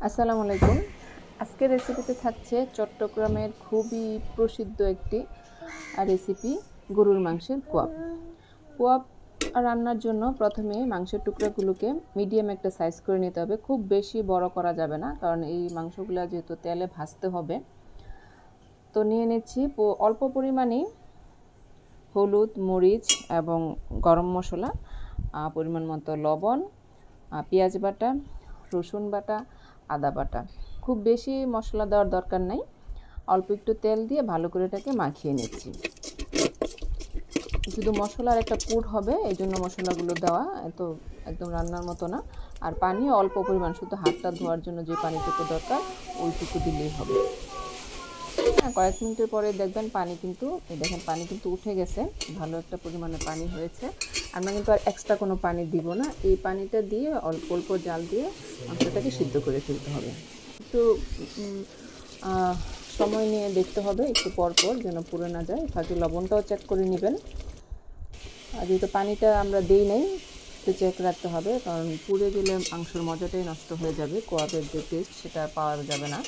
আসসালামু আলাইকুম। আজকের রেসিপিতে থাকছে চট্টগ্রামের খুবই প্রসিদ্ধ একটি রেসিপি গরুর মাংসের কোয়াব। কোয়াব রান্নার জন্য প্রথমে মাংসের টুকরাগুলোকে মিডিয়াম একটা সাইজ করে নিতে হবে। খুব বেশি বড় করা যাবে না, কারণ এই মাংসগুলো যেহেতু তেলে ভাজতে হবে। তো নিয়ে নিচ্ছি অল্প পরিমাণেই হলুদ, মরিচ এবং গরম মশলা, পরিমাণ মতো লবণ, পেঁয়াজ বাটা, রসুন বাটা, আদা বাটা। খুব বেশি মশলা দেওয়ার দরকার নাই, অল্প একটু তেল দিয়ে ভালো করে এটাকে মাখিয়ে নিচ্ছি। শুধু মশলার একটা পুর হবে, এই জন্য মশলাগুলো দেওয়া, এত একদম রান্নার মতো না। আর পানি অল্প পরিমাণ, শুধু হাতটা ধোয়ার জন্য যে পানিটুকু দরকার ওইটুকু দিলেই হবে। কয়েক মিনিটের পরে দেখবেন পানি কিন্তু, দেখেন পানি কিন্তু উঠে গেছে, ভালো একটা পরিমাণে পানি হয়েছে। আমরা কিন্তু আর এক্সট্রা কোনো পানি দিব না, এই পানিটা দিয়ে অল্প অল্প জাল দিয়ে মাংসটাকে সিদ্ধ করে ফেলতে হবে। একটু সময় নিয়ে দেখতে হবে, একটু পরপর যেন পুড়ে না যায়। ফাঁকে লবণটাও চেক করে নেবেন। আর যেহেতু পানিটা আমরা দিই নাই, একটু চেক রাখতে হবে, কারণ পুড়ে গেলে মাংসের মজাটাই নষ্ট হয়ে যাবে, কোয়াবের যে টেস্ট সেটা পাওয়া যাবে না।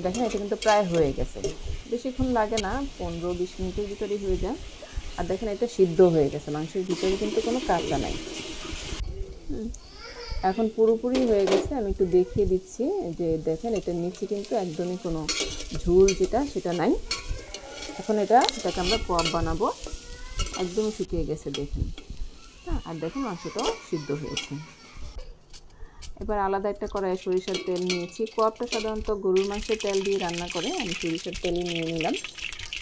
দেখেন এটা কিন্তু প্রায় হয়ে গেছে, বেশিক্ষণ লাগে না, 15-20 মিনিটের ভিতরেই হয়ে যায়। আর দেখেন এটা সিদ্ধ হয়ে গেছে, মাংসের ভিতরে কিন্তু কোনো কাঁচা নাই। এখন পুরোপুরি হয়ে গেছে, আমি একটু দেখিয়ে দিচ্ছি যে দেখেন এটার নিচে কিন্তু একদমই কোনো ঝোল যেটা সেটা নাই। এখন এটাকে আমরা কোয়াব বানাবো, একদমই শুকিয়ে গেছে দেখুন। আর দেখুন মাংসটাও সিদ্ধ হয়েছে। এবার আলাদা একটা কড়াইয়ে সরিষার তেল নিয়েছি। কোয়াবটা সাধারণত গরুর মাংসের তেল দিয়ে রান্না করে, আমি সরিষার তেলই নিয়ে নিলাম।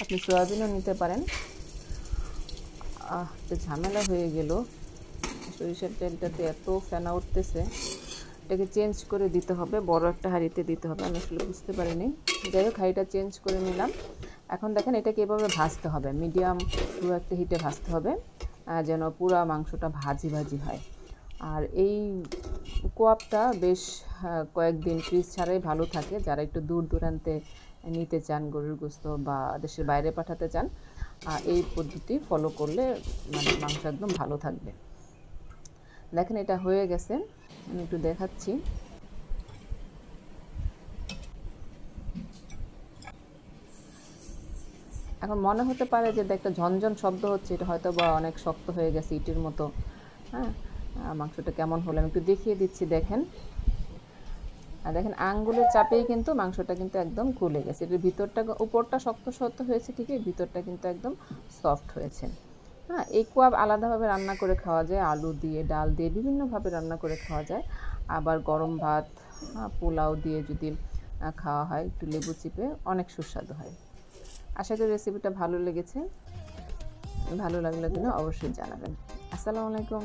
আপনি সয়াবিনও নিতে পারেন। তো ঝামেলা হয়ে গেল, সরিষার তেলটাতে এত ফেনা উঠতেছে, এটাকে চেঞ্জ করে দিতে হবে, বড় একটা হাঁড়িতে দিতে হবে। আমি আসলে বুঝতে পারিনি, যাই হোক হাঁড়িটা চেঞ্জ করে নিলাম। এখন দেখেন এটাকে এভাবে ভাজতে হবে, মিডিয়াম টু একটা হিটে ভাজতে হবে, যেন পুরা মাংসটা ভাজি ভাজি হয়। আর এই কোয়াবটা বেশ কয়েকদিন ফ্রিজ ছাড়াই ভালো থাকে। যারা একটু দূর দূরান্তে নিতে চান গরুর গোশত বা দেশের বাইরে পাঠাতে চান, এই পদ্ধতি ফলো করলে মানে মাংস একদম ভালো থাকবে। দেখেন এটা হয়ে গেছে, আমি একটু দেখাচ্ছি। এখন মনে হতে পারে যে একটা ঝনঝন শব্দ হচ্ছে, এটা হয়তো বা অনেক শক্ত হয়ে গেছে ইটের মতো। হ্যাঁ, মাংসটা কেমন হলো আমি একটু দেখিয়ে দিচ্ছি। দেখেন, আর দেখেন আঙ্গুলের চাপেই কিন্তু মাংসটা কিন্তু একদম গলে গেছে। এটার ভিতরটা, উপরটা শক্ত শক্ত হয়েছে ঠিকই, ভিতরটা কিন্তু একদম সফট হয়েছে। হ্যাঁ, এই কোয়াব আলাদাভাবে রান্না করে খাওয়া যায়, আলু দিয়ে, ডাল দিয়ে, বিভিন্নভাবে রান্না করে খাওয়া যায়। আবার গরম ভাত, পোলাও দিয়ে যদি খাওয়া হয় একটু লেবু চিপে, অনেক সুস্বাদু হয়। আশা করি রেসিপিটা ভালো লেগেছে। ভালো লাগলে কিনা অবশ্যই জানাবেন। আসসালামু আলাইকুম।